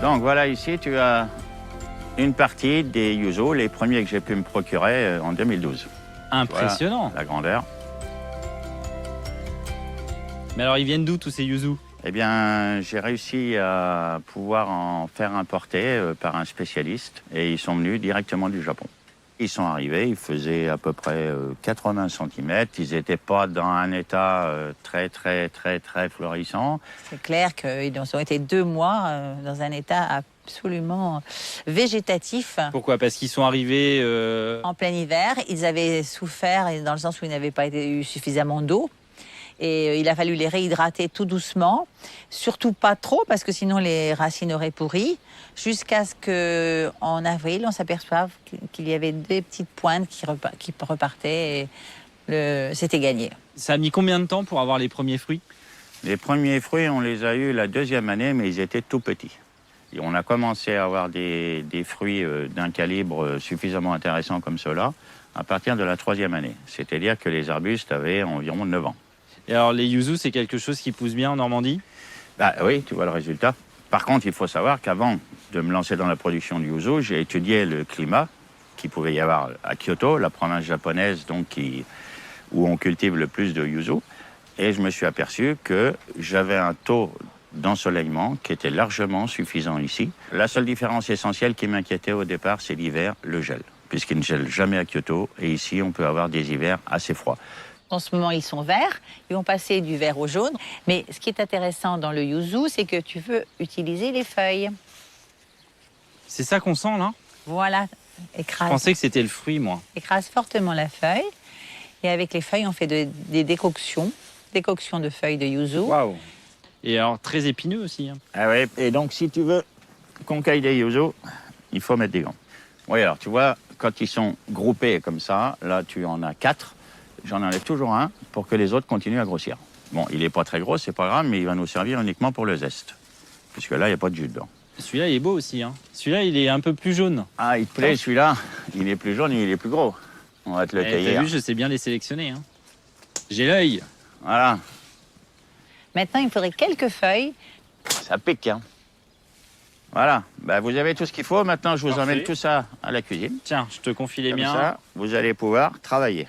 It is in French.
Donc voilà, ici, tu as une partie des yuzu, les premiers que j'ai pu me procurer en 2012. Impressionnant. Voilà, la grandeur. Mais alors, ils viennent d'où tous ces yuzu? Eh bien, j'ai réussi à pouvoir en faire importer par un spécialiste et ils sont venus directement du Japon. Ils sont arrivés, ils faisaient à peu près 80 cm. Ils n'étaient pas dans un état très florissant. C'est clair qu'ils ont été 2 mois dans un état absolument végétatif. Pourquoi? Parce qu'ils sont arrivés... En plein hiver, ils avaient souffert dans le sens où ils n'avaient pas eu suffisamment d'eau. Et il a fallu les réhydrater tout doucement, surtout pas trop parce que sinon les racines auraient pourri, jusqu'à ce qu'en avril on s'aperçoive qu'il y avait des petites pointes qui repartaient et c'était gagné. Ça a mis combien de temps pour avoir les premiers fruits? Les premiers fruits, on les a eus la 2e année, mais ils étaient tout petits. Et on a commencé à avoir des fruits d'un calibre suffisamment intéressant comme cela à partir de la 3e année. C'est-à-dire que les arbustes avaient environ 9 ans. Et alors, les yuzu, c'est quelque chose qui pousse bien en Normandie? Bah oui, tu vois le résultat. Par contre, il faut savoir qu'avant de me lancer dans la production de yuzu, j'ai étudié le climat qu'il pouvait y avoir à Kyoto, la province japonaise donc où on cultive le plus de yuzu. Et je me suis aperçu que j'avais un taux d'ensoleillement qui était largement suffisant ici. La seule différence essentielle qui m'inquiétait au départ, c'est l'hiver, le gel. Puisqu'il ne gèle jamais à Kyoto, et ici, on peut avoir des hivers assez froids. En ce moment, ils sont verts, ils vont passer du vert au jaune. Mais ce qui est intéressant dans le yuzu, c'est que tu veux utiliser les feuilles. C'est ça qu'on sent, là? Voilà, Je écrase. pensais que c'était le fruit, moi. Écrase fortement la feuille. Et avec les feuilles, on fait des décoctions de feuilles de yuzu. Waouh! Et alors, très épineux aussi. Hein. Ah ouais, et donc si tu veux qu'on cueille des yuzu, il faut mettre des gants. Oui, alors tu vois, quand ils sont groupés comme ça, là tu en as 4. J'en enlève toujours un pour que les autres continuent à grossir. Bon, il n'est pas très gros, c'est pas grave, mais il va nous servir uniquement pour le zeste. Puisque là, il n'y a pas de jus dedans. Celui-là, il est beau aussi. Hein. Celui-là, il est un peu plus jaune. Ah, il te plaît, celui-là? Il est plus jaune et il est plus gros. On va te le cueillir. T'as vu, je sais bien les sélectionner. Hein. J'ai l'œil. Voilà. Maintenant, il faudrait quelques feuilles. Ça pique, hein. Voilà. Ben, vous avez tout ce qu'il faut. Maintenant, je vous emmène tout ça à la cuisine. Tiens, je te confie les Comme miens. ça, vous allez pouvoir travailler.